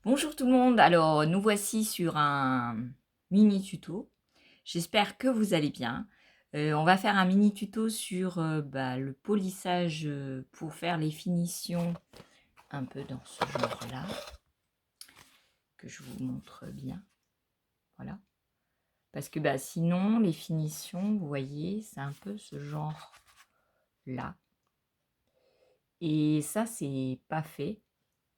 Bonjour tout le monde, alors nous voici sur un mini tuto. J'espère que vous allez bien. On va faire un mini tuto sur le polissage pour faire les finitions un peu dans ce genre-là, que je vous montre bien. Voilà. Parce que sinon, les finitions, vous voyez, c'est un peu ce genre-là. Et ça, c'est pas fait.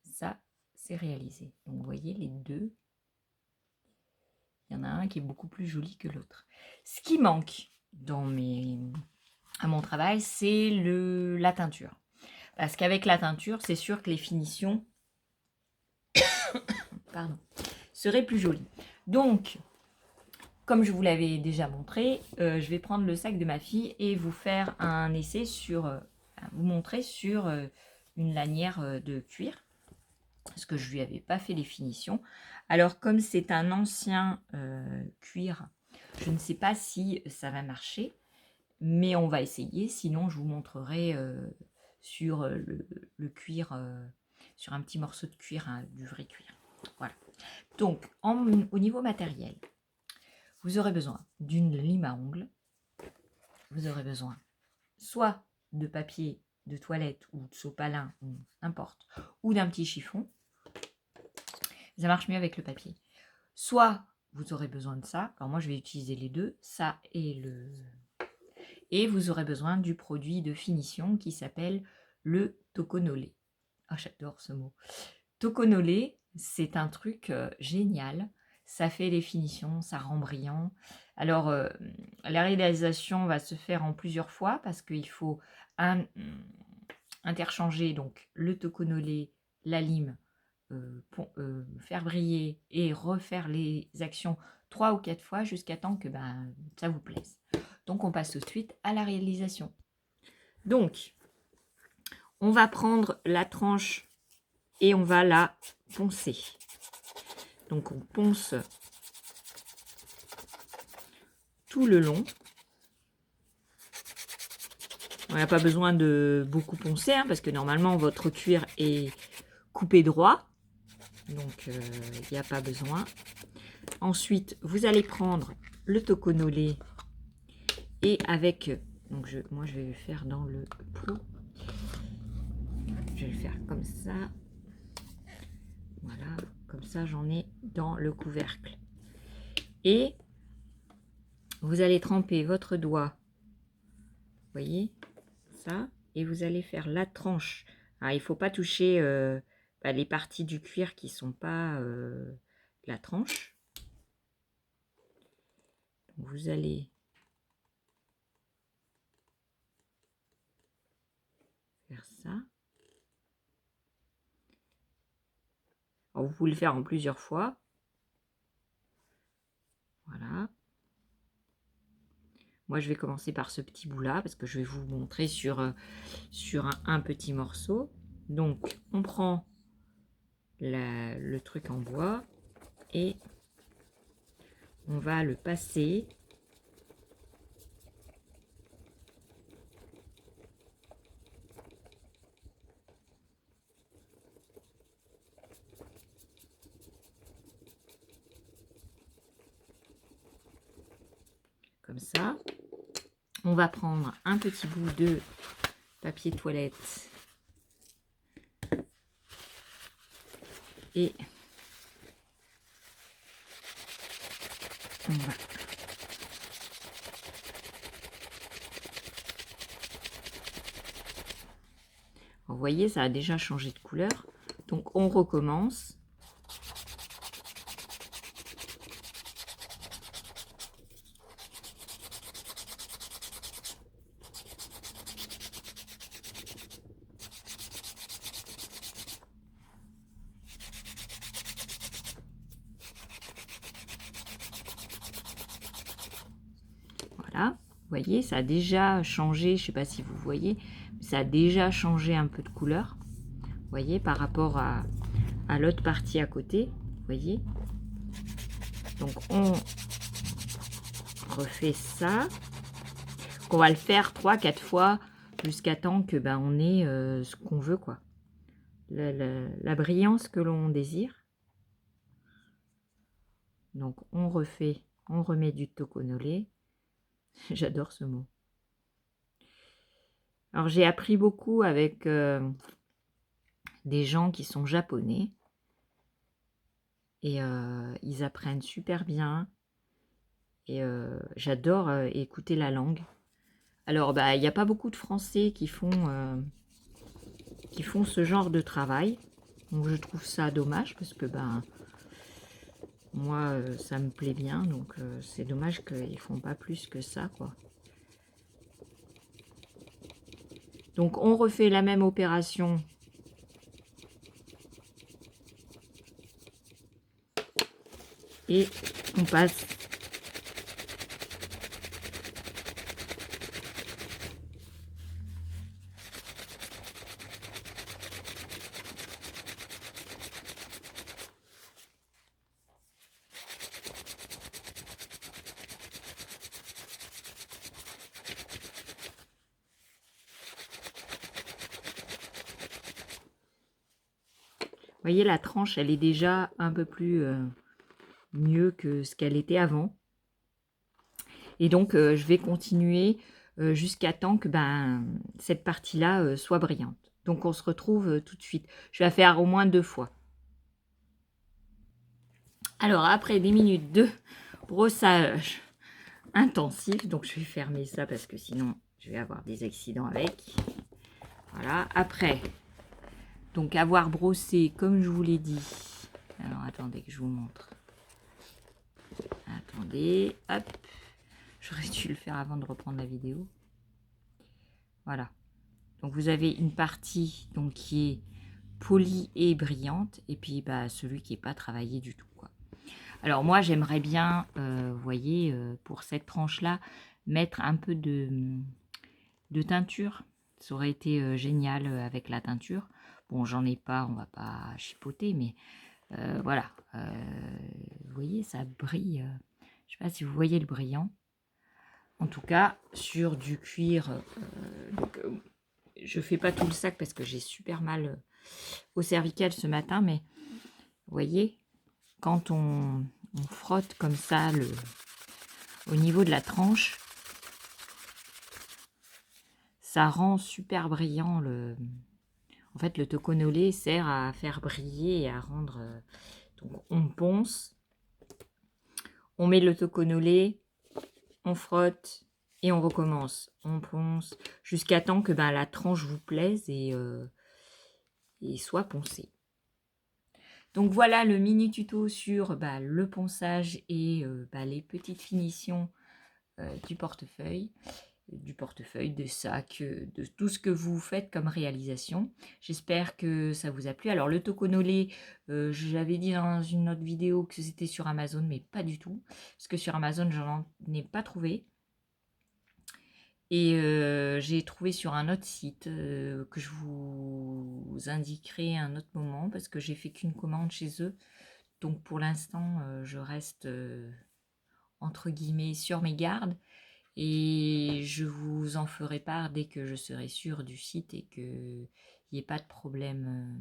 Ça, c'est réalisé. Donc, vous voyez les deux. Il y en a un qui est beaucoup plus joli que l'autre. Ce qui manque à mon travail, c'est la teinture. Parce qu'avec la teinture, c'est sûr que les finitions seraient plus jolies. Donc, comme je vous l'avais déjà montré, je vais prendre le sac de ma fille et vous faire un essai vous montrer sur une lanière de cuir. Parce que je lui avais pas fait les finitions. Alors, comme c'est un ancien cuir, je ne sais pas si ça va marcher, mais on va essayer. Sinon, je vous montrerai sur le cuir, sur un petit morceau de cuir, hein, du vrai cuir. Voilà. Donc, au niveau matériel, vous aurez besoin d'une lime à ongles. Vous aurez besoin soit de papier de toilette ou de sopalin, ou n'importe, ou d'un petit chiffon. Ça marche mieux avec le papier. Soit vous aurez besoin de ça, alors moi je vais utiliser les deux, ça et vous aurez besoin du produit de finition qui s'appelle le toconolé. Ah, j'adore ce mot. Toconolé, c'est un truc génial. Ça fait les finitions, ça rend brillant. Alors, la réalisation va se faire en plusieurs fois parce qu'il faut interchanger donc le toconolé, la lime, faire briller et refaire les actions 3 ou 4 fois jusqu'à temps que ça vous plaise. Donc on passe tout de suite à la réalisation. Donc on va prendre la tranche et on va la poncer. Donc on ponce tout le long. On n'a pas besoin de beaucoup poncer parce que normalement votre cuir est coupé droit. Donc il n'y a pas besoin. Ensuite, vous allez prendre le toconolé et avec, donc moi je vais le faire dans le pot. Je vais le faire comme ça. Voilà, comme ça j'en ai dans le couvercle. Et vous allez tremper votre doigt, vous voyez, ça, et vous allez faire la tranche. Alors, il ne faut pas toucher les parties du cuir qui ne sont pas la tranche. Donc, vous allez faire ça. Alors, vous pouvez le faire en plusieurs fois. Voilà. Moi, je vais commencer par ce petit bout-là parce que je vais vous montrer sur un petit morceau. Donc, on prend le truc en bois et on va le passer comme ça. On va prendre un petit bout de papier toilette et on va vous voyez, ça a déjà changé de couleur. Donc on recommence. Voilà, vous voyez, ça a déjà changé, je ne sais pas si vous voyez, mais ça a déjà changé un peu de couleur. Vous voyez, par rapport à l'autre partie à côté, vous voyez. Donc on refait ça. On va le faire 3-4 fois jusqu'à temps que on ait ce qu'on veut, quoi. La brillance que l'on désire. Donc on remet du tokonole. J'adore ce mot. Alors j'ai appris beaucoup avec des gens qui sont japonais. Et ils apprennent super bien. Et j'adore écouter la langue. Alors, bah, il n'y a pas beaucoup de Français qui font ce genre de travail. Donc, je trouve ça dommage parce que ben, moi, ça me plaît bien. Donc, c'est dommage qu'ils ne font pas plus que ça, quoi. Donc, on refait la même opération. Et on passe. Vous voyez, la tranche, elle est déjà un peu plus mieux que ce qu'elle était avant. Et donc, je vais continuer jusqu'à temps que ben, cette partie-là soit brillante. Donc, on se retrouve tout de suite. Je vais la faire au moins 2 fois. Alors, après des minutes de brossage intensif, donc je vais fermer ça parce que sinon, je vais avoir des accidents avec. Voilà. Après, donc avoir brossé, comme je vous l'ai dit. Alors, attendez que je vous montre. Attendez, hop. J'aurais dû le faire avant de reprendre la vidéo. Voilà. Donc vous avez une partie donc, qui est polie et brillante, et puis bah, celui qui n'est pas travaillé du tout, quoi. Alors moi j'aimerais bien, vous voyez, pour cette tranche-là, mettre un peu de teinture. Ça aurait été génial avec la teinture. Bon, j'en ai pas, on va pas chipoter, mais voilà. Vous voyez, ça brille. Je sais pas si vous voyez le brillant. En tout cas, sur du cuir. Je fais pas tout le sac parce que j'ai super mal au cervical ce matin, mais vous voyez, quand on frotte comme ça au niveau de la tranche, ça rend super brillant En fait, le tokonole sert à faire briller et à rendre... Donc, on ponce, on met le tokonole, on frotte et on recommence. On ponce jusqu'à temps que ben, la tranche vous plaise et soit poncée. Donc voilà le mini tuto sur le ponçage et les petites finitions du portefeuille, des sacs, de tout ce que vous faites comme réalisation. J'espère que ça vous a plu. Alors le tokonole, j'avais dit dans une autre vidéo que c'était sur Amazon, mais pas du tout. Parce que sur Amazon, je n'en ai pas trouvé. Et j'ai trouvé sur un autre site que je vous indiquerai à un autre moment parce que j'ai fait qu'une commande chez eux. Donc pour l'instant, je reste entre guillemets sur mes gardes et je vous en ferai part dès que je serai sûre du site et qu'il n'y ait pas de problème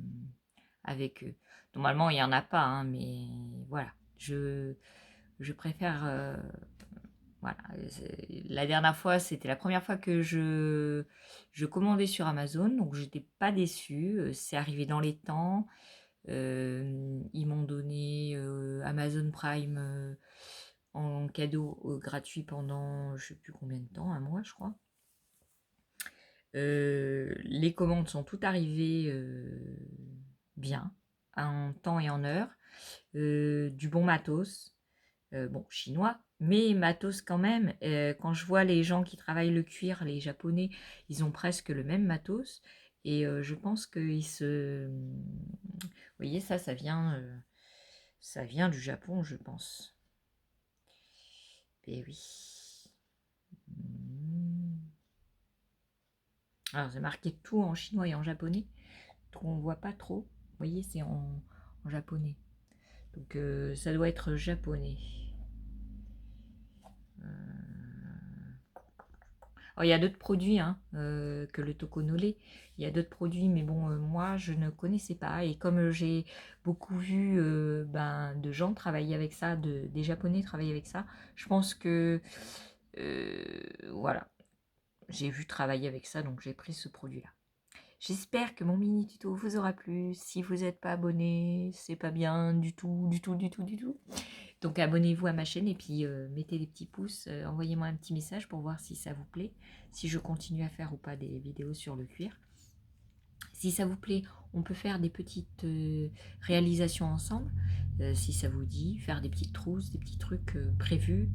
avec eux. Normalement, il n'y en a pas, hein, mais voilà. Je préfère... voilà. La dernière fois, c'était la première fois que je commandais sur Amazon, donc j'étais pas déçue. C'est arrivé dans les temps. Ils m'ont donné Amazon Prime en cadeau gratuit pendant je sais plus combien de temps, un mois je crois. Les commandes sont toutes arrivées bien, en temps et en heure. Du bon matos. Bon, chinois, mais matos quand même. Quand je vois les gens qui travaillent le cuir, les japonais, ils ont presque le même matos. Et je pense qu'ils se... Vous voyez, ça vient du Japon, je pense. Et oui. Alors, c'est marqué tout en chinois et en japonais. Donc, on ne voit pas trop. Vous voyez, c'est en japonais. Donc, ça doit être japonais. Alors, il y a d'autres produits hein, que le Tokonolé. Il y a d'autres produits, mais bon, moi, je ne connaissais pas. Et comme j'ai beaucoup vu de gens travailler avec ça, des Japonais travailler avec ça, je pense que, voilà, j'ai vu travailler avec ça, donc j'ai pris ce produit-là. J'espère que mon mini tuto vous aura plu. Si vous n'êtes pas abonné, c'est pas bien du tout, du tout, du tout, du tout. Donc abonnez-vous à ma chaîne et puis mettez des petits pouces, envoyez-moi un petit message pour voir si ça vous plaît, si je continue à faire ou pas des vidéos sur le cuir. Si ça vous plaît, on peut faire des petites réalisations ensemble, si ça vous dit, faire des petites trousses, des petits trucs prévus.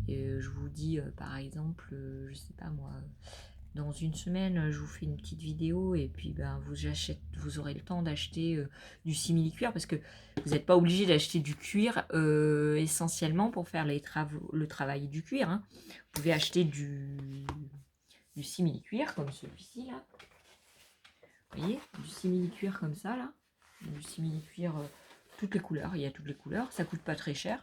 Je vous dis par exemple, je sais pas moi, dans une semaine, je vous fais une petite vidéo et puis vous aurez le temps d'acheter du simili-cuir parce que vous n'êtes pas obligé d'acheter du cuir essentiellement pour faire le travail du cuir. Hein. Vous pouvez acheter du simili-cuir comme celui-ci là. Vous voyez, du simili-cuir comme ça là. Du simili-cuir, toutes les couleurs, il y a toutes les couleurs, ça coûte pas très cher.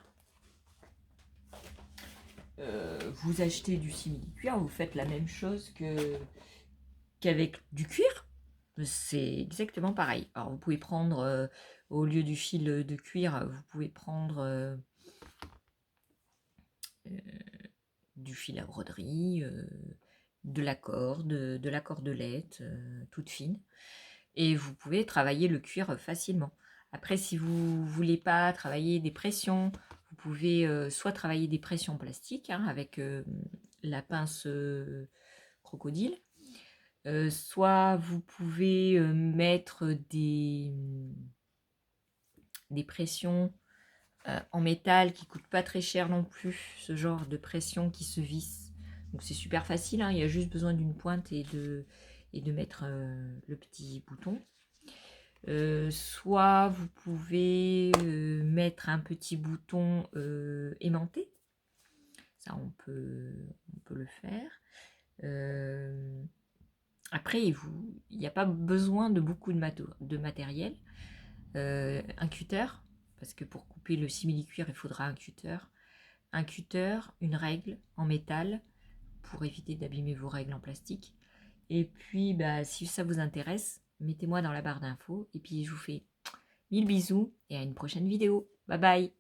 Vous achetez du simili-cuir, vous faites la même chose qu'avec du cuir. C'est exactement pareil. Alors vous pouvez prendre, au lieu du fil de cuir, vous pouvez prendre du fil à broderie, de la cordelette, toute fine. Et vous pouvez travailler le cuir facilement. Après, si vous voulez pas travailler des pressions, vous pouvez soit travailler des pressions plastiques hein, avec la pince crocodile, soit vous pouvez mettre des pressions en métal qui ne coûtent pas très cher non plus, ce genre de pression qui se visse. Donc c'est super facile, hein, il y a juste besoin d'une pointe et de mettre le petit bouton. Soit vous pouvez mettre un petit bouton aimanté, ça on peut le faire. Après, il n'y a pas besoin de beaucoup de matériel. Un cutter, parce que pour couper le simili-cuir, il faudra un cutter. Un cutter, une règle en métal, pour éviter d'abîmer vos règles en plastique. Et puis, si ça vous intéresse, mettez-moi dans la barre d'infos. Et puis, je vous fais 1000 bisous et à une prochaine vidéo. Bye bye!